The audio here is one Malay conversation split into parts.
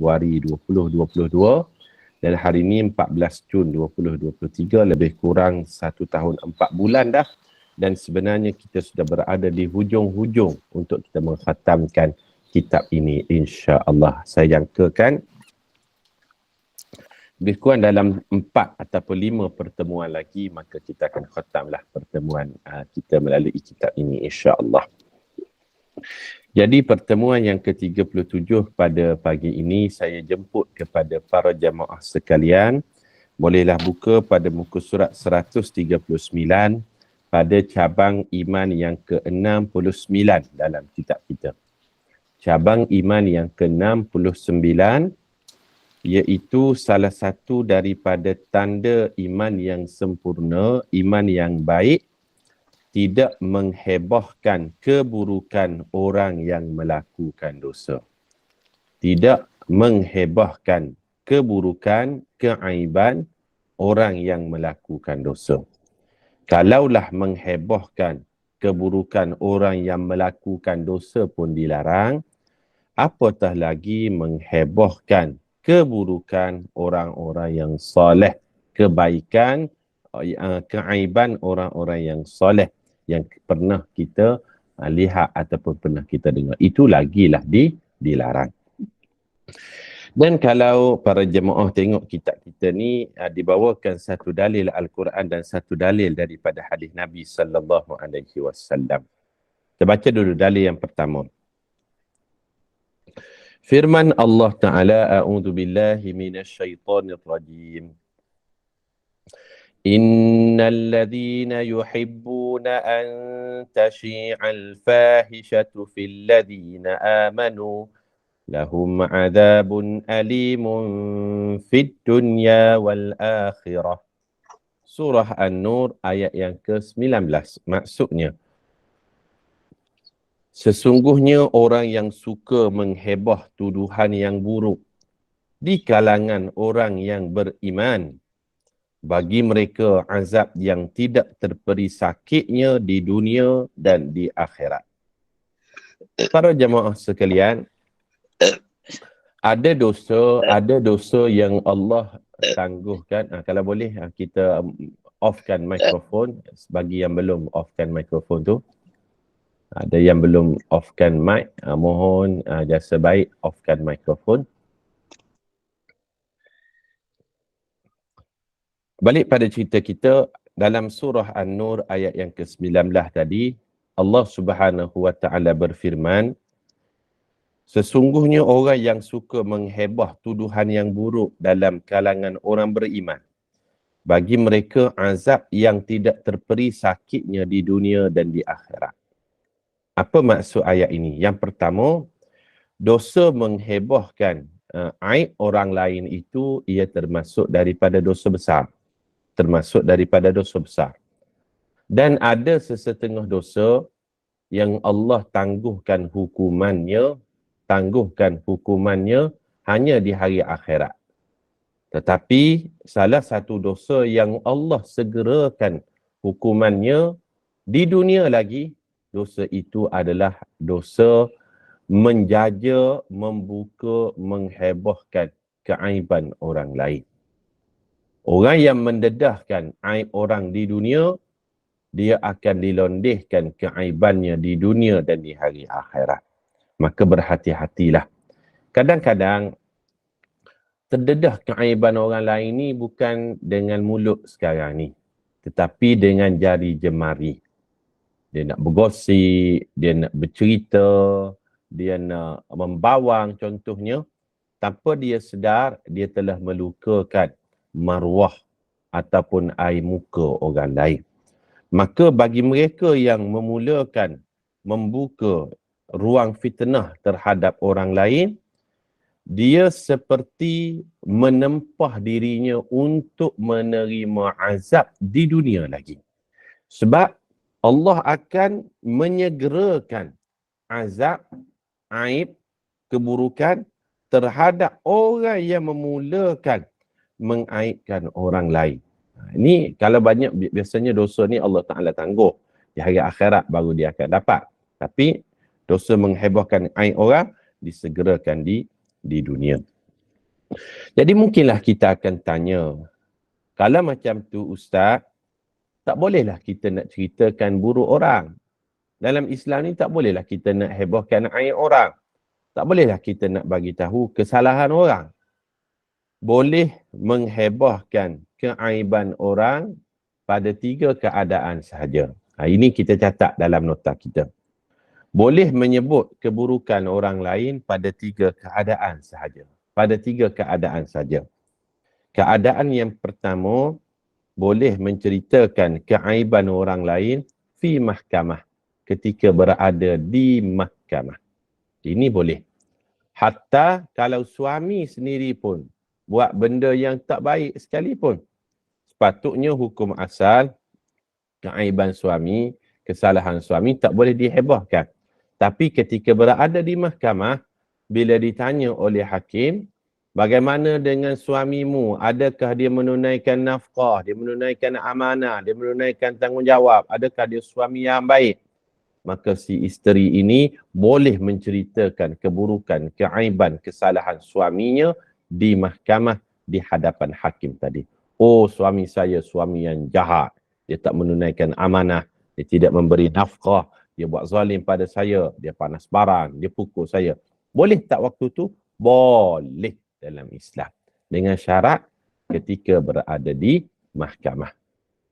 Februari 2022 dan hari ini 14 Jun 2023, lebih kurang 1 tahun 4 bulan dah, dan sebenarnya kita sudah berada di hujung-hujung untuk kita mengkhatamkan kitab ini, insya-Allah. Saya jangkakan lebih kurang dalam 4 ataupun 5 pertemuan lagi, maka kita akan khatamlah pertemuan kita melalui kitab ini, insya-Allah. Jadi pertemuan yang ke-37 pada pagi ini saya jemput kepada para jamaah sekalian, bolehlah buka pada muka surat 139 pada cabang iman yang ke-69 dalam kitab kita. Cabang iman yang ke-69 iaitu salah satu daripada tanda iman yang sempurna, iman yang baik, tidak menghebohkan keburukan orang yang melakukan dosa. Tidak menghebohkan keburukan, keaiban orang yang melakukan dosa. Kalaulah menghebohkan keburukan orang yang melakukan dosa pun dilarang, apatah lagi menghebohkan keburukan orang-orang yang soleh, kebaikan, keaiban orang-orang yang soleh yang pernah kita lihat ataupun pernah kita dengar. Itu lagilah dilarang. Dan kalau para jemaah tengok kitab kita ni, dibawakan satu dalil Al-Quran dan satu dalil daripada hadis Nabi sallallahu alaihi wasallam. Kita baca dulu dalil yang pertama. Firman Allah Ta'ala, a'udzu billahi minasyaitonir rajim. Innal ladzina yuhibbuna an tashi'al fahishatu fil ladzina amanu lahum 'adzabun alimun fid dunya wal akhirah. Surah An-Nur ayat yang ke-19. Maksudnya, sesungguhnya orang yang suka mengheboh tuduhan yang buruk di kalangan orang yang beriman, bagi mereka azab yang tidak terperi sakitnya di dunia dan di akhirat. Para jemaah sekalian, ada dosa yang Allah tangguhkan. Kalau boleh kita offkan mikrofon bagi yang belum offkan mikrofon tu. Ada yang belum offkan mic, mohon jasa baik offkan mikrofon. Balik pada cerita kita, dalam surah An-Nur ayat yang ke-19 tadi, Allah Subhanahu wa taala berfirman, sesungguhnya orang yang suka mengheboh tuduhan yang buruk dalam kalangan orang beriman, bagi mereka azab yang tidak terperi sakitnya di dunia dan di akhirat. Apa maksud ayat ini? Yang pertama, dosa menghebohkan aib orang lain itu ia termasuk daripada dosa besar. Termasuk daripada dosa besar. Dan ada sesetengah dosa yang Allah tangguhkan hukumannya hanya di hari akhirat. Tetapi salah satu dosa yang Allah segerakan hukumannya di dunia lagi, dosa itu adalah dosa menjaja, membuka, menghebohkan keaiban orang lain. Orang yang mendedahkan aib orang di dunia, dia akan dilondehkan keaibannya di dunia dan di hari akhirat. Maka berhati-hatilah. Kadang-kadang terdedah keaiban orang lain ni bukan dengan mulut sekarang ni, tetapi dengan jari jemari. Dia nak bergosip, dia nak bercerita, dia nak membawang contohnya, tanpa dia sedar dia telah melukakan maruah ataupun air muka orang lain. Maka bagi mereka yang memulakan membuka ruang fitnah terhadap orang lain, dia seperti menempah dirinya untuk menerima azab di dunia lagi. Sebab Allah akan menyegerakan azab, aib, keburukan terhadap orang yang memulakan mengaibkan orang lain. Ini kalau banyak, biasanya dosa ni Allah Ta'ala tangguh. Di hari akhirat baru dia akan dapat. Tapi dosa menghebohkan aib orang disegerakan di dunia. Jadi mungkinlah kita akan tanya, kalau macam tu Ustaz, tak bolehlah kita nak ceritakan buruk orang. Dalam Islam ni tak bolehlah kita nak hebohkan aib orang. Tak bolehlah kita nak bagi tahu kesalahan orang. Boleh menghebohkan keaiban orang pada 3 keadaan sahaja. Ini kita catat dalam nota kita. Boleh menyebut keburukan orang lain pada 3 keadaan sahaja. Pada 3 keadaan sahaja. Keadaan yang pertama, boleh menceritakan keaiban orang lain fi mahkamah, ketika berada di mahkamah. Ini boleh. Hatta kalau suami sendiri pun buat benda yang tak baik sekalipun, sepatutnya hukum asal keaiban suami, kesalahan suami tak boleh dihebohkan. Tapi ketika berada di mahkamah, bila ditanya oleh hakim, bagaimana dengan suamimu? Adakah dia menunaikan nafkah? Dia menunaikan amanah? Dia menunaikan tanggungjawab? Adakah dia suami yang baik? Maka si isteri ini boleh menceritakan keburukan, keaiban, kesalahan suaminya di mahkamah di hadapan hakim tadi. Oh, suami saya suami yang jahat. Dia tak menunaikan amanah. Dia tidak memberi nafkah. Dia buat zalim pada saya. Dia panas barang. Dia pukul saya. Boleh tak waktu tu? Boleh dalam Islam. Dengan syarat ketika berada di mahkamah.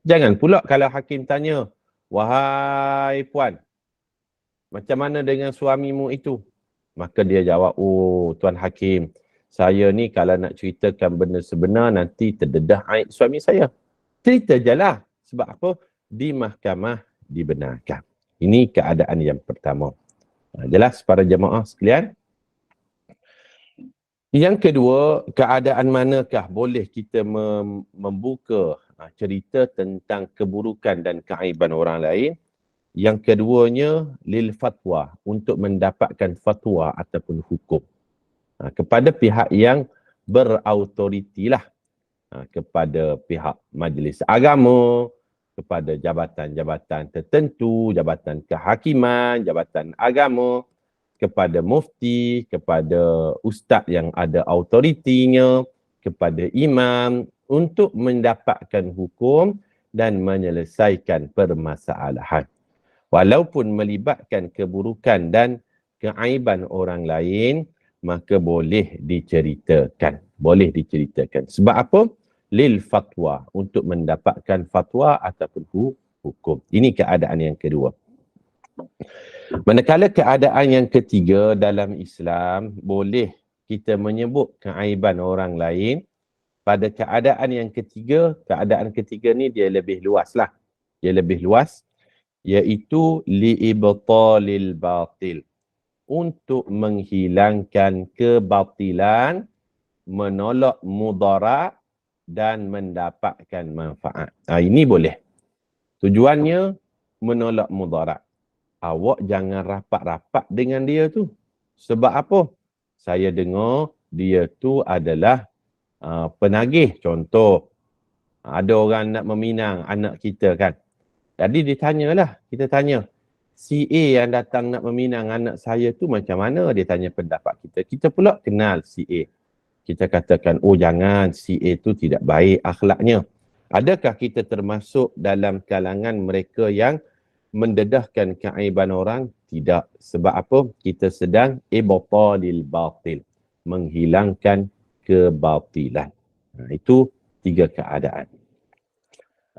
Jangan pula kalau hakim tanya, wahai puan, macam mana dengan suamimu itu? Maka dia jawab, oh Tuan Hakim, saya ni kalau nak ceritakan benda sebenar nanti terdedah aib suami saya. Cerita je lah. Sebab apa? Di mahkamah dibenarkan. Ini keadaan yang pertama. Jelas para jemaah sekalian? Yang kedua, keadaan manakah boleh kita membuka cerita tentang keburukan dan keaiban orang lain? Yang keduanya, lil fatwa, untuk mendapatkan fatwa ataupun hukum. Kepada pihak yang berautoriti lah. Kepada pihak majlis agama, kepada jabatan-jabatan tertentu, jabatan kehakiman, jabatan agama, kepada mufti, kepada ustaz yang ada autoritinya, kepada imam, untuk mendapatkan hukum dan menyelesaikan permasalahan. Walaupun melibatkan keburukan dan keaiban orang lain, maka boleh diceritakan. Boleh diceritakan. Sebab apa? Lil fatwa, untuk mendapatkan fatwa ataupun hukum. Ini keadaan yang kedua. Manakala keadaan yang ketiga dalam Islam, boleh kita menyebut keaiban orang lain. Pada keadaan yang ketiga, keadaan ketiga ni dia lebih luas lah. Dia lebih luas, iaitu li'ibtalil batil, untuk menghilangkan kebatilan, menolak mudarat dan mendapatkan manfaat. Ini boleh. Tujuannya menolak mudarat. Awak jangan rapat-rapat dengan dia tu. Sebab apa? Saya dengar dia tu adalah penagih. Contoh, ada orang nak meminang anak kita kan. Jadi ditanyalah, kita tanya, si A yang datang nak meminang anak saya tu macam mana? Dia tanya pendapat kita. Kita pula kenal si A. Kita katakan, oh jangan, si A tu tidak baik akhlaknya. Adakah kita termasuk dalam kalangan mereka yang mendedahkan keaiban orang? Tidak. Sebab apa? Kita sedang ibtalil batil, menghilangkan kebatilan. Itu 3 keadaan.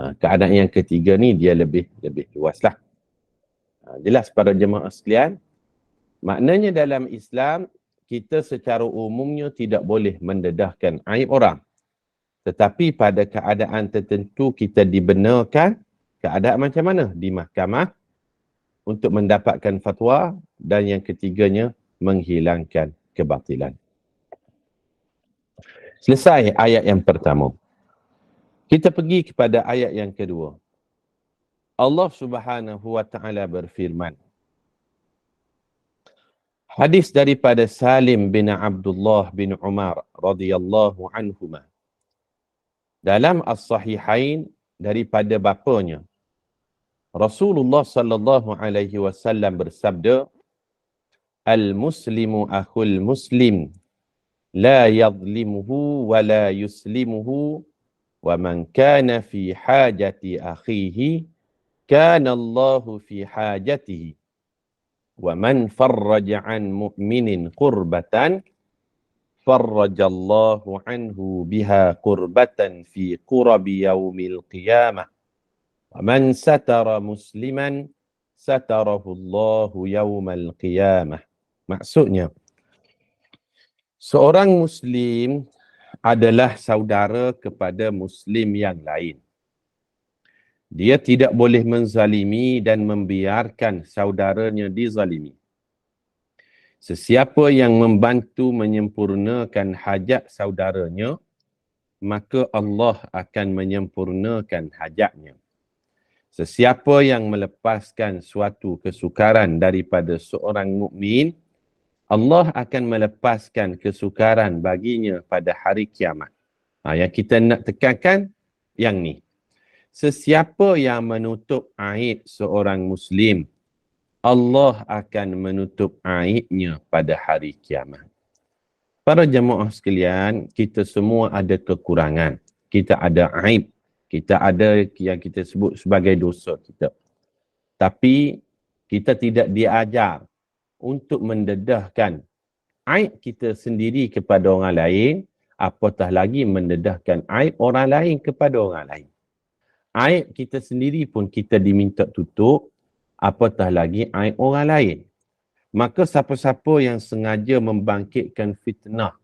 Keadaan yang ketiga ni dia lebih luas lah. Jelas para jemaah sekalian? Maknanya dalam Islam, kita secara umumnya tidak boleh mendedahkan aib orang. Tetapi pada keadaan tertentu kita dibenarkan. Keadaan macam mana? Di mahkamah, untuk mendapatkan fatwa, dan yang ketiganya menghilangkan kebatilan. Selesai ayat yang pertama. Kita pergi kepada ayat yang kedua. Allah Subhanahu wa taala berfirman. Hadis daripada Salim bin Abdullah bin Umar radhiyallahu anhuma. Dalam As-Sahihain daripada bapanya, Rasulullah sallallahu alaihi wasallam bersabda, Al-muslimu akhul muslim la yadhlimuhu wa la yuslimuhu wa man kana fi hajati akhihi kana Allahu fi hajatihi wa man farraja an mu'minin qurbatan farrajallahu anhu biha qurbatan fi qurabi yaumil qiyamah wa man satara musliman satarahu Allahu yaumal qiyamah. Maksudnya, seorang Muslim adalah saudara kepada Muslim yang lain. Dia tidak boleh menzalimi dan membiarkan saudaranya dizalimi. Sesiapa yang membantu menyempurnakan hajat saudaranya, maka Allah akan menyempurnakan hajatnya. Sesiapa yang melepaskan suatu kesukaran daripada seorang mukmin, Allah akan melepaskan kesukaran baginya pada hari kiamat. Yang kita nak tekankan yang ni. Sesiapa yang menutup aib seorang Muslim, Allah akan menutup aibnya pada hari kiamat. Para jemaah sekalian, kita semua ada kekurangan. Kita ada aib. Kita ada yang kita sebut sebagai dosa kita. Tapi kita tidak diajar untuk mendedahkan aib kita sendiri kepada orang lain, apatah lagi mendedahkan aib orang lain kepada orang lain. Aib kita sendiri pun kita diminta tutup, apatah lagi aib orang lain. Maka siapa-siapa yang sengaja membangkitkan fitnah,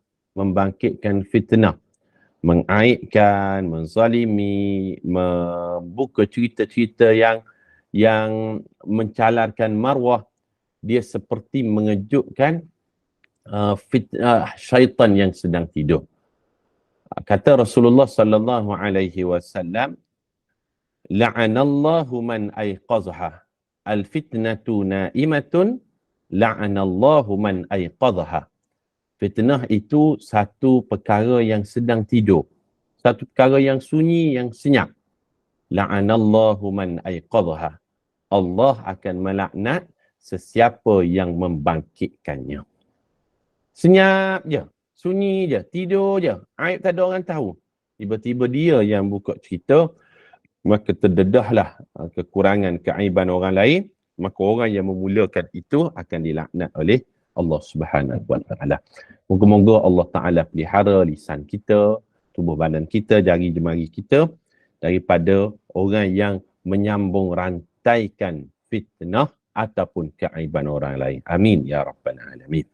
mengaibkan, menzalimi, membuka cerita-cerita yang mencalarkan maruah, dia seperti mengejutkan syaitan yang sedang tidur. Kata Rasulullah sallallahu alaihi wasallam, la'anallahu man ayqadhaha. Al-fitnatu na'imatun, la'anallahu man ayqadhaha. Fitnah itu satu perkara yang sedang tidur. Satu perkara yang sunyi, yang senyap. La'anallahu man ayqadhaha. Allah akan melaknat sesiapa yang membangkitkannya. Senyap je, sunyi je, tidur je, aib tak ada orang tahu. Tiba-tiba dia yang buka cerita, maka terdedahlah kekurangan, keaiban orang lain, maka orang yang memulakan itu akan dilaknat oleh Allah Subhanahu wa taala. Moga-moga Allah Taala pelihara lisan kita, tubuh badan kita, jari jemari kita daripada orang yang menyambung rantaikan fitnah ataupun keaiban orang lain. Amin ya rabbal alamin.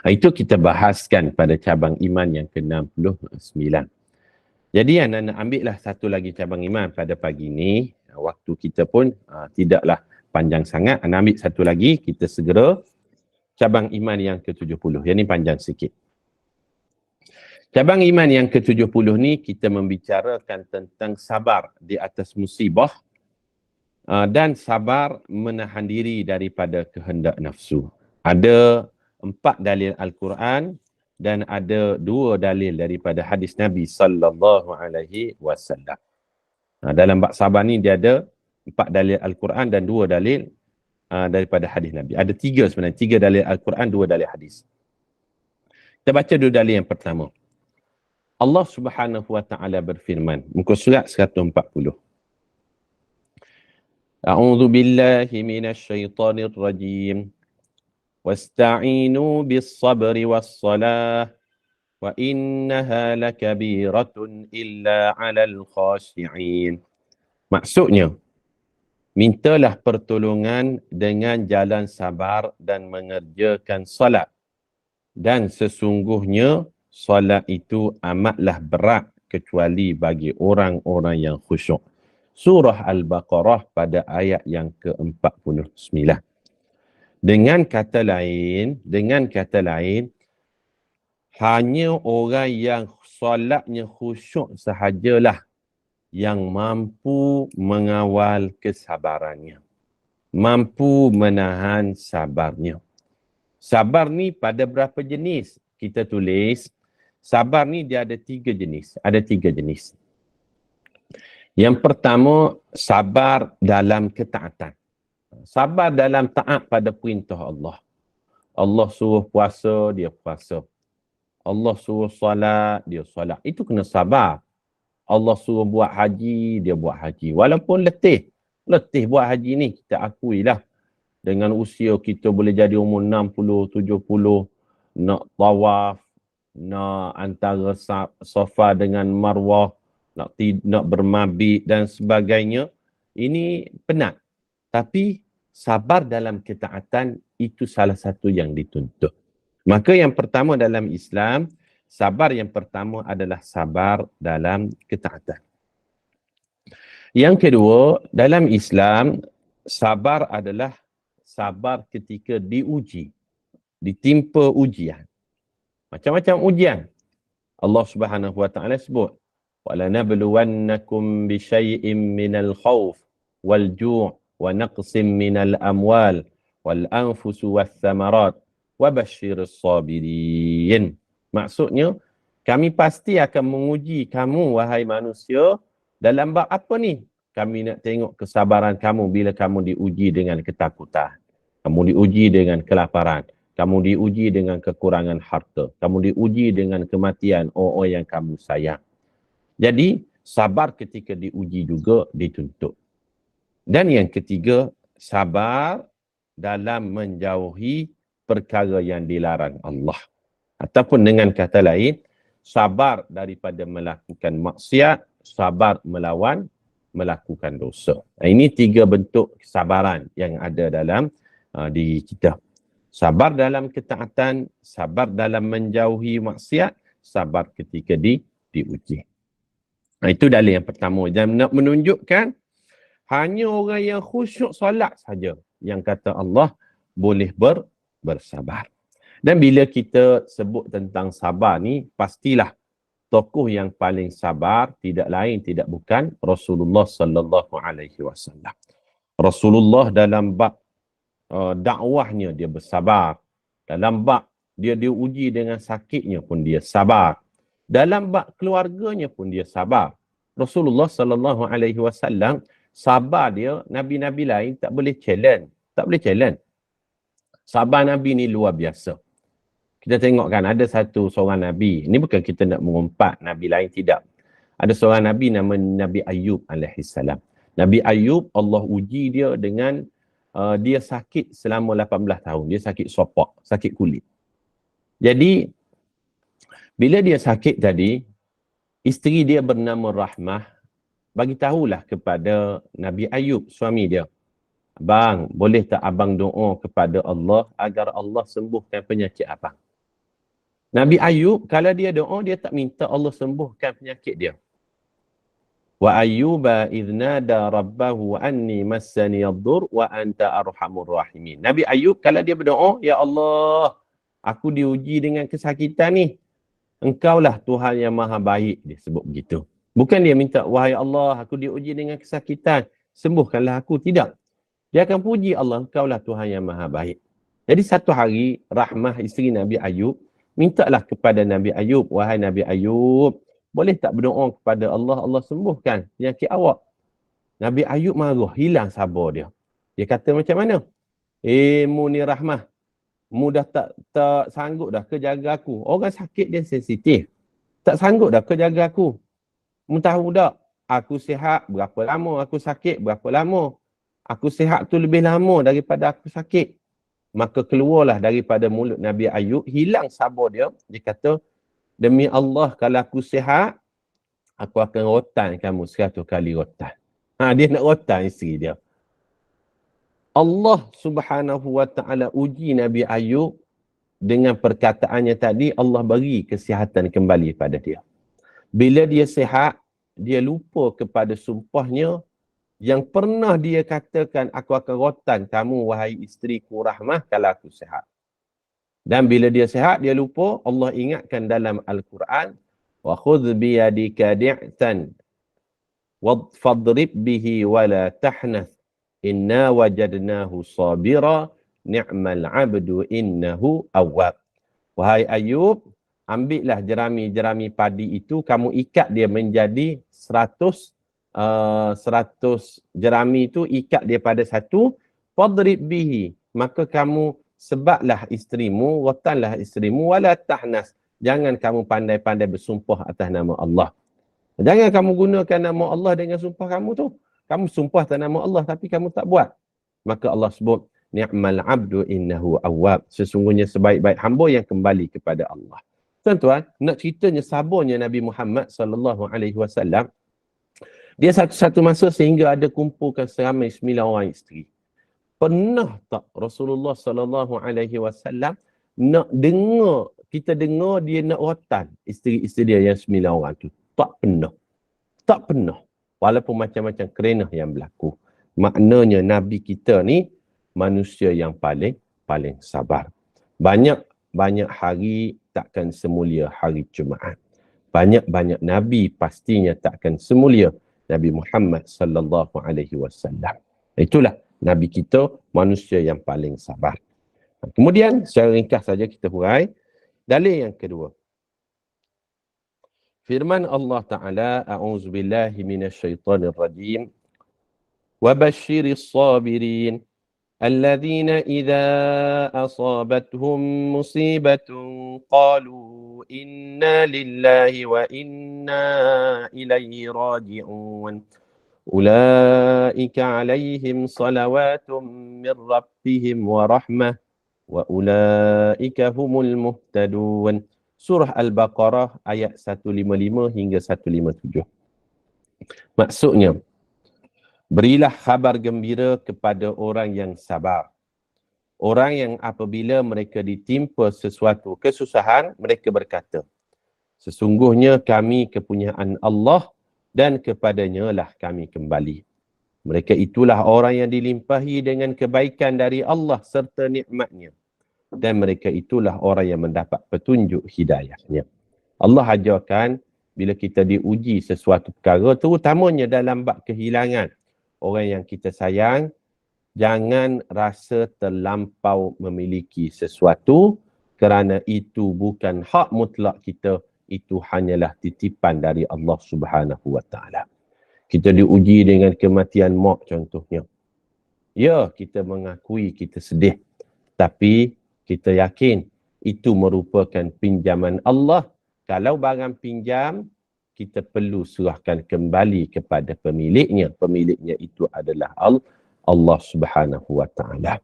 Itu kita bahaskan pada cabang iman yang ke-69. Jadi anak-anak ambillah satu lagi cabang iman pada pagi ini. Waktu kita pun tidaklah panjang sangat. Anak ambil satu lagi, kita segera cabang iman yang ke-70. Yang ni panjang sikit. Cabang iman yang ke-70 ni kita membicarakan tentang sabar di atas musibah dan sabar menahan diri daripada kehendak nafsu. Ada 4 dalil Al-Quran dan ada 2 dalil daripada hadis Nabi sallallahu alaihi wasallam. Dalam bab sabar ni dia ada 4 dalil Al-Quran dan 2 dalil daripada hadis Nabi. Ada 3 sebenarnya, 3 dalil Al-Quran, 2 dalil hadis. Kita baca 2 dalil yang pertama. Allah Subhanahu wa taala berfirman, muka surat 140. A'udzu billahi minasy syaithanir rajim. Wasta'inu bis-sabri was-salah wa innaha lakabiratun illa 'alal khashi'in. Maksudnya, mintalah pertolongan dengan jalan sabar dan mengerjakan salat. Dan sesungguhnya salat itu amatlah berat kecuali bagi orang-orang yang khusyuk. Surah Al-Baqarah pada ayat yang ke-49. Dengan kata lain, hanya orang yang solatnya khusyuk sahajalah yang mampu mengawal kesabarannya. Mampu menahan sabarnya. Sabar ni pada berapa jenis? Kita tulis, sabar ni dia ada 3 jenis. Ada 3 jenis. Yang pertama, sabar dalam ketaatan. Sabar dalam taat pada perintah Allah. Allah suruh puasa, dia puasa. Allah suruh solat, dia solat. Itu kena sabar. Allah suruh buat haji, dia buat haji. Walaupun letih. Letih buat haji ni, kita akui lah. Dengan usia kita boleh jadi umur 60, 70, nak tawaf, nak antara Safa dengan Marwah, nak bermabit dan sebagainya. Ini penat. Tapi sabar dalam ketaatan itu salah satu yang dituntut. Maka yang pertama dalam Islam, sabar yang pertama adalah sabar dalam ketaatan. Yang kedua, dalam Islam, sabar adalah sabar ketika diuji, ditimpa ujian. Macam-macam ujian. Allah Subhanahu wa taala sebut, "Walanabluwannakum bisyai'in minal khauf wal ju' wa naqsim minal amwal wal anfus was thamarat wa basyyiris sabirin." Maksudnya, kami pasti akan menguji kamu wahai manusia dalam bab apa ni? Kami nak tengok kesabaran kamu bila kamu diuji dengan ketakutan. Kamu diuji dengan kelaparan. Kamu diuji dengan kekurangan harta. Kamu diuji dengan kematian orang yang kamu sayang. Jadi, sabar ketika diuji juga dituntut. Dan yang ketiga, sabar dalam menjauhi perkara yang dilarang Allah. Ataupun dengan kata lain, sabar daripada melakukan maksiat, sabar melakukan dosa. Ini tiga bentuk kesabaran yang ada dalam diri kita. Sabar dalam ketaatan, sabar dalam menjauhi maksiat, sabar ketika diuji. Itu dalil yang pertama. Dan nak menunjukkan hanya orang yang khusyuk solat saja yang kata Allah boleh bersabar. Dan bila kita sebut tentang sabar ni, pastilah tokoh yang paling sabar tidak lain tidak bukan Rasulullah sallallahu alaihi wasallam. Rasulullah dalam bab dakwahnya dia bersabar. Dalam bab dia diuji dengan sakitnya pun dia sabar. Dalam bab keluarganya pun dia sabar. Rasulullah sallallahu alaihi wasallam sabar dia, nabi-nabi lain tak boleh challenge. Tak boleh challenge. Sabar Nabi ni luar biasa. Kita tengok kan ada seorang Nabi. Ini bukan kita nak mengumpat Nabi lain, tidak. Ada seorang Nabi nama Nabi Ayub alaihissalam. Nabi Ayub Allah uji dia dengan dia sakit selama 18 tahun. Dia sakit sopak, sakit kulit. Jadi bila dia sakit tadi, isteri dia bernama Rahmah bagi tahulah kepada Nabi Ayub, suami dia. Abang, boleh tak abang doa kepada Allah agar Allah sembuhkan penyakit abang? Nabi Ayub, kalau dia doa, dia tak minta Allah sembuhkan penyakit dia. Wa ayyuba idznada rabbahu anni massani ad-dur wa anta arhamur rahimin. Nabi Ayub, kalau dia berdoa, ya Allah, aku diuji dengan kesakitan ni. Engkaulah Tuhan yang maha baik. Dia sebut begitu. Bukan dia minta, wahai Allah, aku diuji dengan kesakitan, sembuhkanlah aku. Tidak. Dia akan puji Allah, engkaulah Tuhan yang maha baik. Jadi satu hari, Rahmah isteri Nabi Ayub, mintalah kepada Nabi Ayub, wahai Nabi Ayub, boleh tak berdoa kepada Allah, Allah sembuhkan penyakit awak? Nabi Ayub marah, hilang sabar dia. Dia kata macam mana? Mu ni Rahmah, mu dah tak sanggup dah ke jaga aku. Orang sakit dia sensitif. Tak sanggup dah ke jaga aku. Mu tahu tak, aku sihat berapa lama, aku sakit berapa lama. Aku sihat tu lebih lama daripada aku sakit. Maka keluarlah daripada mulut Nabi Ayub, hilang sabar dia. Dia kata, demi Allah kalau aku sihat, aku akan rotan kamu 100 kali rotan. Dia nak rotan isteri dia. Allah Subhanahu wa taala uji Nabi Ayub dengan perkataannya tadi, Allah bagi kesihatan kembali pada dia. Bila dia sihat, dia lupa kepada sumpahnya yang pernah dia katakan, aku akan rotan kamu wahai isteriku Rahmah kalau aku sihat. Dan bila dia sihat, dia lupa. Allah ingatkan dalam Al-Quran, wa khudh biyadika di'tan fadrib bihi wa la tahnath inna wajadnahu sabira ni'mal 'abdu innahu awwab. Wahai Ayub, ambillah jerami-jerami padi itu, kamu ikat dia menjadi 100 jerami itu, ikat dia pada satu, fadrib bihi, maka kamu sebablah isterimu, rotanlah isterimu, wala tahnas, Jangan kamu pandai-pandai bersumpah atas nama Allah. Jangan kamu gunakan nama Allah dengan sumpah kamu tu. Kamu sumpah atas nama Allah tapi kamu tak buat. Maka Allah sebut, ni'mal abdu innahu awwab. Sesungguhnya sebaik-baik hamba yang kembali kepada Allah. Tuan-tuan, nak ceritanya sabarnya Nabi Muhammad sallallahu alaihi wasallam. Dia satu masa sehingga ada kumpulkan seramai 9 orang isteri. Pernah tak Rasulullah sallallahu alaihi wasallam nak dengar, kita dengar dia nak rotan isteri-isteri dia yang 9 orang tu? Tak pernah. Tak pernah. Walaupun macam-macam kerenah yang berlaku. Maknanya Nabi kita ni manusia yang paling sabar. Banyak hari takkan semulia hari Jumaat. Banyak Nabi pastinya takkan semulia Nabi Muhammad sallallahu alaihi wasallam. Itulah Nabi kita manusia yang paling sabar. Kemudian secara ringkas saja kita hurai dalil yang kedua. Firman Allah Ta'ala, a'udzubillahi minasyaitanir rajim. وَبَشِّرِ الصَّابِرِينَ الَّذِينَ إِذَا أَصَابَتْهُمْ مُصِيبَةٌ قَالُوا إِنَّا لِلَّهِ وَإِنَّا إِلَيْهِ رَاجِعُونَ أُولَئِكَ عَلَيْهِمْ صَلَوَاتٌ مِّن رَّبِّهِمْ وَرَحْمَةٌ وَأُولَئِكَ هُمُ الْمُهْتَدُونَ. Surah Al-Baqarah ayat 155 hingga 157. Maksudnya, berilah khabar gembira kepada orang yang sabar. Orang yang apabila mereka ditimpa sesuatu kesusahan, mereka berkata, sesungguhnya kami kepunyaan Allah dan kepadanya lah kami kembali. Mereka itulah orang yang dilimpahi dengan kebaikan dari Allah serta nikmatnya. Dan mereka itulah orang yang mendapat petunjuk hidayahnya. Allah ajarkan bila kita diuji sesuatu perkara, terutamanya dalam bab kehilangan orang yang kita sayang, jangan rasa terlampau memiliki sesuatu kerana itu bukan hak mutlak kita, itu hanyalah titipan dari Allah Subhanahu wa taala. Kita diuji dengan kematian mak contohnya. Ya, kita mengakui kita sedih, tapi kita yakin itu merupakan pinjaman Allah. Kalau barang pinjam, kita perlu serahkan kembali kepada pemiliknya. Pemiliknya itu adalah Allah Subhanahu wa taala.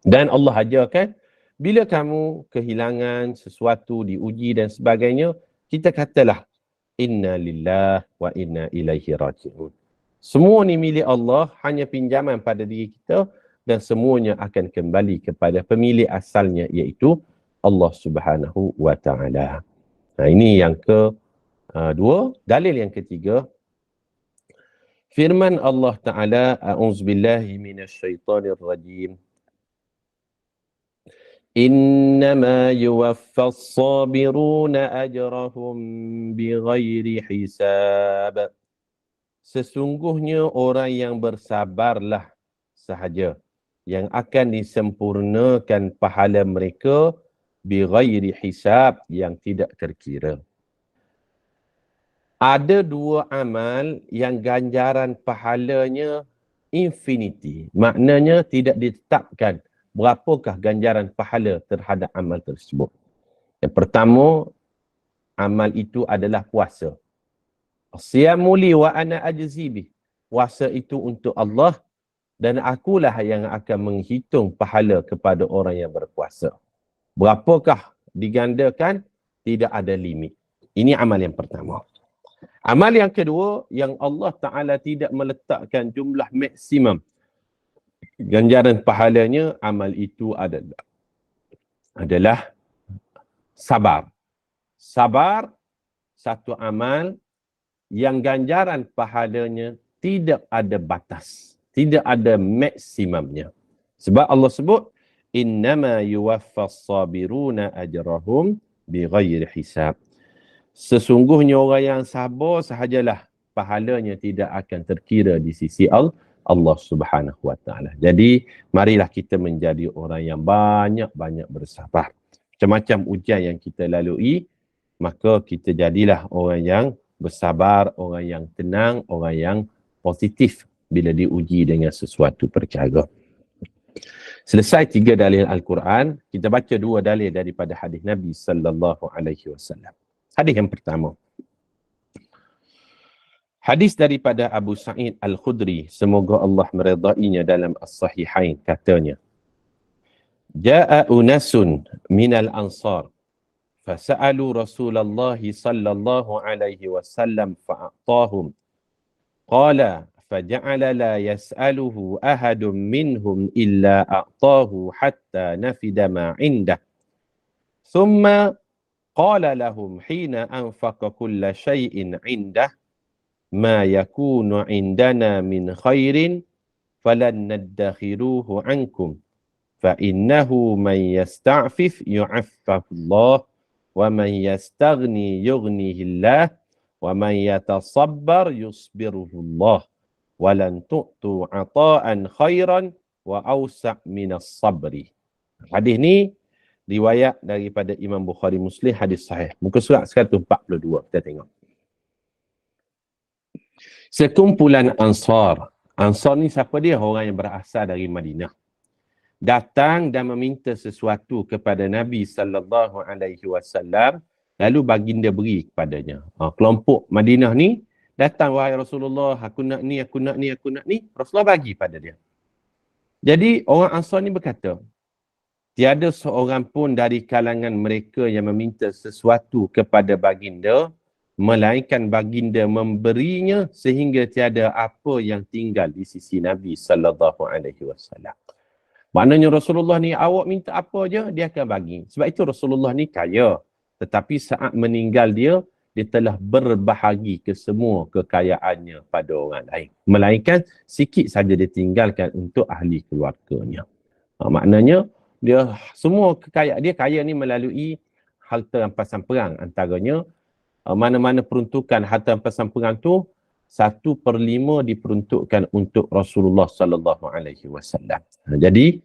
Dan Allah ajarkan, bila kamu kehilangan sesuatu, diuji dan sebagainya, kita katalah, inna lillah wa inna ilaihi raji'un. Semua ni milik Allah, hanya pinjaman pada diri kita dan semuanya akan kembali kepada pemilik asalnya, iaitu Allah Subhanahu wa taala. Nah, ini yang kedua. Dalil yang ketiga, firman Allah Ta'ala, a'udzubillahi minasyaitanir rajim. Innama yuwaffas sabiruna ajrahum bighairi hisab. Sesungguhnya orang yang bersabarlah sahaja yang akan disempurnakan pahala mereka bighairi hisab, yang tidak terkira. Ada dua amal yang ganjaran pahalanya infinity. Maknanya tidak ditetapkan berapakah ganjaran pahala terhadap amal tersebut. Yang pertama, amal itu adalah puasa. Siyamuli wa ana ajzi bih. Puasa itu untuk Allah dan akulah yang akan menghitung pahala kepada orang yang berpuasa. Berapakah digandakan? Tidak ada limit. Ini amal yang pertama. Amal yang kedua, yang Allah Ta'ala tidak meletakkan jumlah maksimum ganjaran pahalanya, amal itu adalah sabar. Sabar, satu amal yang ganjaran pahalanya tidak ada batas, tidak ada maksimumnya. Sebab Allah sebut, innama yuwaffas sabiruna ajrahum bighairi hisab. Sesungguhnya orang yang sabar sahajalah pahalanya tidak akan terkira di sisi Allah Subhanahu wa taala. Jadi marilah kita menjadi orang yang banyak-banyak bersabar. Macam-macam ujian yang kita lalui, maka kita jadilah orang yang bersabar, orang yang tenang, orang yang positif bila diuji dengan sesuatu perkara. Selesai 3 dalil Al-Quran, kita baca 2 dalil daripada hadis Nabi sallallahu alaihi wasallam. Hadis yang pertama. Hadis daripada Abu Sa'id Al-Khudri, semoga Allah meredainya, dalam As-Sahihain, katanya, Ja'a unasun minal ansar fasa'alu Rasulullah sallallahu alaihi wasallam fa'atahum. Qala faja'ala la yas'aluhu ahadun minhum illa a'tahu hatta nafida ma 'indah. Thumma qala lahum hina anfaqa kulla shay'in 'indah ma yakunu 'indana min khairin falan naddakhiruhu 'ankum fa innahu man yasta'fif yu'affahu Allah wa man yastaghni yughnihi Allah wa man yatasabbar yusbiruhu Allah walan tu'tu ata'an khairan wa awsa' minas sabri. Hadis ni riwayat daripada Imam Bukhari Muslim, hadis sahih. Muka surat 142, kita tengok. Sekumpulan Ansar. Ansar ni siapa dia? Orang yang berasal dari Madinah. Datang dan meminta sesuatu kepada Nabi sallallahu alaihi wasallam, lalu baginda beri kepadanya. Kelompok Madinah ni datang, wahai Rasulullah, aku nak ni, aku nak ni, aku nak ni. Rasulullah bagi pada dia. Jadi orang Ansar ni berkata, tiada seorang pun dari kalangan mereka yang meminta sesuatu kepada baginda, melainkan baginda memberinya sehingga tiada apa yang tinggal di sisi Nabi sallallahu alaihi wasallam. Maknanya Rasulullah ni, awak minta apa je, dia akan bagi. Sebab itu Rasulullah ni kaya. Tetapi saat meninggal dia telah berbahagi ke semua kekayaannya pada orang lain. Melainkan sikit saja dia tinggalkan untuk ahli keluarganya. Maknanya, dia semua kekayaan dia kaya ni melalui harta rampasan perang. Antaranya, mana-mana peruntukan harta rampasan perang tu, 1/5 diperuntukkan untuk Rasulullah sallallahu alaihi wasallam. Jadi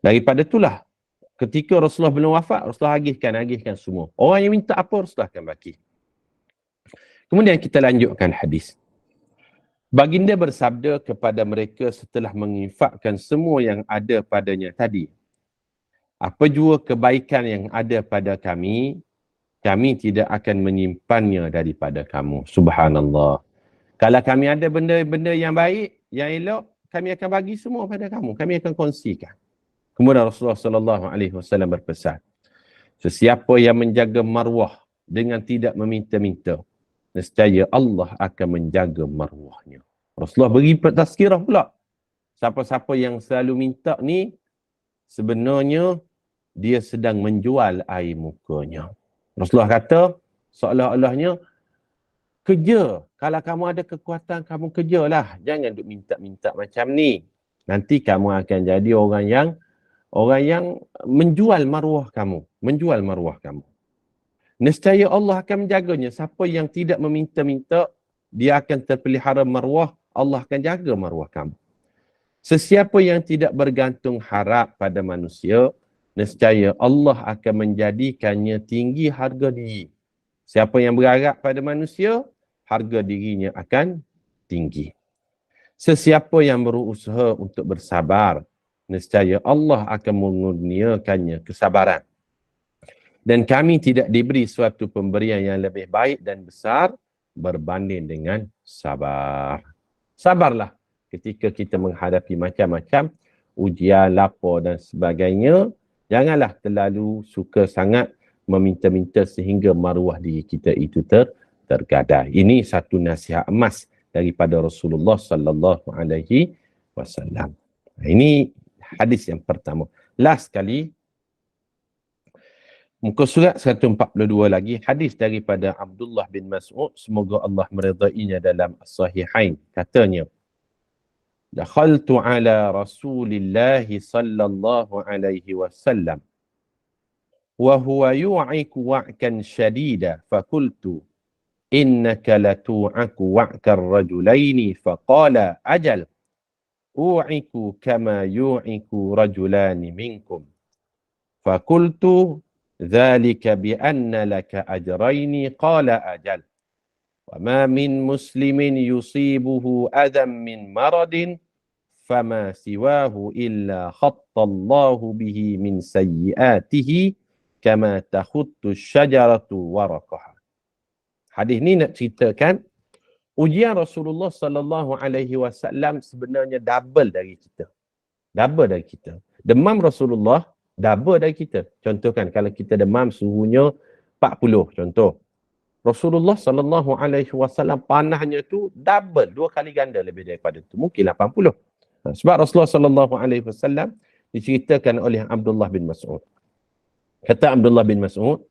daripada itulah, ketika Rasulullah belum wafat, Rasulullah agihkan semua. Orang yang minta apa, Rasulullah akan bagi. Kemudian kita lanjutkan hadis. Baginda bersabda kepada mereka setelah menginfakkan semua yang ada padanya tadi, apa jua kebaikan yang ada pada kami, kami tidak akan menyimpannya daripada kamu. Subhanallah. Kalau kami ada benda-benda yang baik, yang elok, kami akan bagi semua pada kamu. Kami akan kongsikan. Kemudian Rasulullah sallallahu alaihi wasallam berpesan, sesiapa yang menjaga maruah dengan tidak meminta-minta, nescaya Allah akan menjaga maruahnya. Rasulullah beri tazkirah pula. Siapa-siapa yang selalu minta ni, sebenarnya dia sedang menjual air mukanya. Rasulullah kata, seolah-olahnya, kerja. Kalau kamu ada kekuatan, kamu kerjalah. Jangan duk minta-minta macam ni. Nanti kamu akan jadi orang yang menjual maruah kamu. Menjual maruah kamu. Nescaya Allah akan menjaganya. Siapa yang tidak meminta-minta, dia akan terpelihara maruah. Allah akan jaga maruah kamu. Sesiapa yang tidak bergantung harap pada manusia, nescaya Allah akan menjadikannya tinggi harga diri. Siapa yang berharap pada manusia, harga dirinya akan tinggi. Sesiapa yang berusaha untuk bersabar, nescaya Allah akan mengurniakannya kesabaran. Dan kami tidak diberi suatu pemberian yang lebih baik dan besar berbanding dengan sabar. Sabarlah ketika kita menghadapi macam-macam ujian, lapar dan sebagainya. Janganlah terlalu suka sangat meminta-minta sehingga maruah diri kita itu tergadai. Ini satu nasihat emas daripada Rasulullah sallallahu alaihi wasallam. Ini hadis yang pertama. Last kali, muka surat 142 lagi, hadis daripada Abdullah bin Mas'ud, semoga Allah meridainya, dalam As-Sahihain, katanya, dakhaltu ala Rasulillah sallallahu alaihi wasallam wa huwa yu'iku wa'kan shadida faqultu innaka latu'aku wa'kar rajulaini faqala ajal u'iku kama yu'iku rajulani minkum faqultu dhalika bi anna laka ajraini qala ajal وما من مسلم يصيبه أذى من مرض fama siwahu illa khattallahu bihi min sayyiatihi kama takhuttu syajaratu waraqaha. Hadis ni nak ceritakan ujian Rasulullah sallallahu alaihi wasallam sebenarnya double dari kita. Double dari kita. Demam Rasulullah double dari kita. Contohkan kalau kita demam suhunya 40 contoh. Rasulullah sallallahu alaihi wasallam panahnya tu double, 2 kali ganda lebih daripada tu. Mungkin 80. Sebab Rasulullah sallallahu alaihi wasallam diceritakan oleh Abdullah bin Mas'ud. Kata Abdullah bin Mas'ud,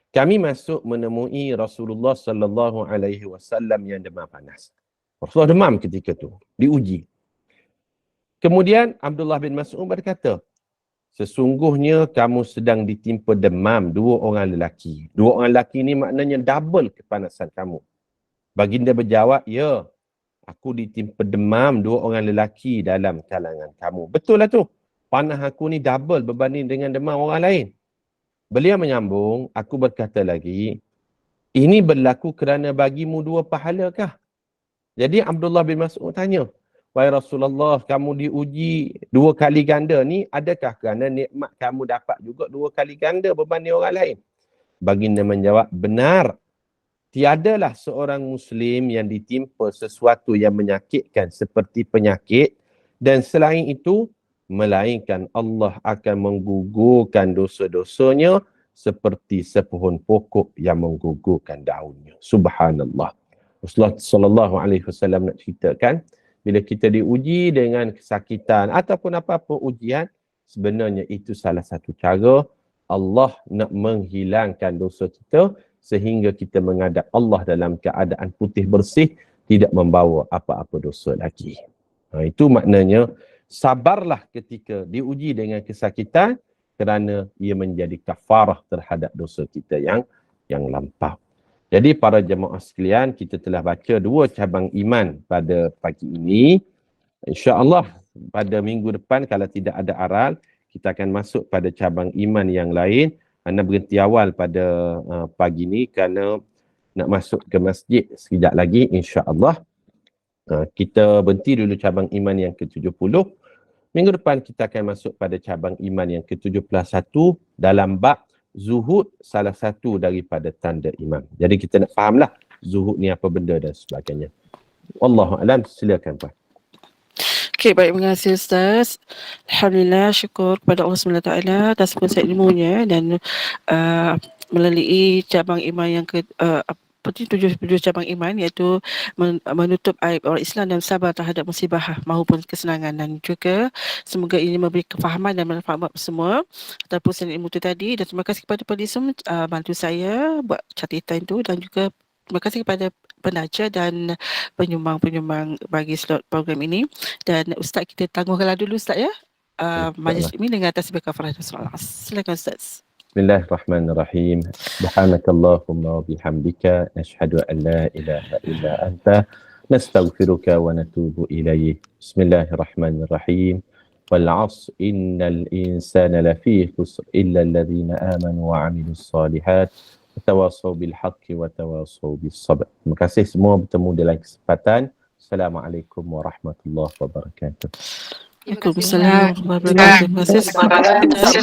kami masuk menemui Rasulullah sallallahu alaihi wasallam yang demam panas. Rasulullah demam ketika tu, diuji. Kemudian Abdullah bin Mas'ud berkata, sesungguhnya kamu sedang ditimpa demam 2 orang lelaki. 2 orang lelaki ni maknanya double kepanasan kamu. Baginda berjawab, ya, aku ditimpa demam 2 orang lelaki dalam kalangan kamu. Betul lah tu. Panah aku ni double berbanding dengan demam orang lain. Beliau menyambung, aku berkata lagi, ini berlaku kerana bagimu 2 pahala kah? Jadi Abdullah bin Mas'ud tanya, wahai Rasulullah, kamu diuji 2 kali ganda ni, adakah kerana nikmat kamu dapat juga 2 kali ganda berbanding orang lain? Baginda menjawab, benar. Tiadalah seorang Muslim yang ditimpa sesuatu yang menyakitkan seperti penyakit, dan selain itu, melainkan Allah akan menggugurkan dosa-dosanya seperti sepohon pokok yang menggugurkan daunnya. Subhanallah. Rasulullah sallallahu alaihi wasallam nak ceritakan, bila kita diuji dengan kesakitan ataupun apa-apa ujian, sebenarnya itu salah satu cara Allah nak menghilangkan dosa kita sehingga kita menghadap Allah dalam keadaan putih bersih, tidak membawa apa-apa dosa lagi. Itu maknanya sabarlah ketika diuji dengan kesakitan kerana ia menjadi kafarah terhadap dosa kita yang lampau. Jadi para jemaah sekalian, kita telah baca 2 cabang iman pada pagi ini. InsyaAllah pada minggu depan kalau tidak ada aral, kita akan masuk pada cabang iman yang lain. Anda berhenti awal pada pagi ini kerana nak masuk ke masjid sekejap lagi insyaAllah. Kita berhenti dulu cabang iman yang ke-70. Minggu depan kita akan masuk pada cabang iman yang ke-71 dalam bab zuhud, salah satu daripada tanda iman. Jadi kita nak fahamlah zuhud ni apa benda dan sebagainya. Wallahu a'lam, silakan Pak. Okey, baik, terima kasih Ustaz. Alhamdulillah, syukur kepada Allah SWT atas kuasa ilmunya dan melalui cabang iman yang tujuh cabang iman, iaitu menutup aib orang Islam dan sabar terhadap musibah maupun kesenangan, dan juga semoga ini memberi kefahaman dan manfaat buat semua atas pusingan ilmu itu tadi. Dan terima kasih kepada Polisum bantu saya buat catatan itu, dan juga terima kasih kepada penaja dan penyumbang-penyumbang bagi slot program ini. Dan Ustaz, kita tangguhkanlah dulu Ustaz ya majlis ini dengan tasbih kafarah dan solat. Silakan Ustaz. Bismillahirrahmanirrahim. Subhanakallahumma wa bihamdika nashhadu an la ilaha illa anta nastaghfiruka wa natubu ilayk. Bismillahirrahmanirrahim. Wal 'asr innal insana lafi khusr illa alladhina amanu wa 'amilus solihat wa tawasaw bil haqqi wa tawasaw bis sabr. Terima kasih semua, bertemu dalam kesempatan. Assalamualaikum warahmatullahi wabarakatuh. Waalaikumsalam warahmatullahi wabarakatuh.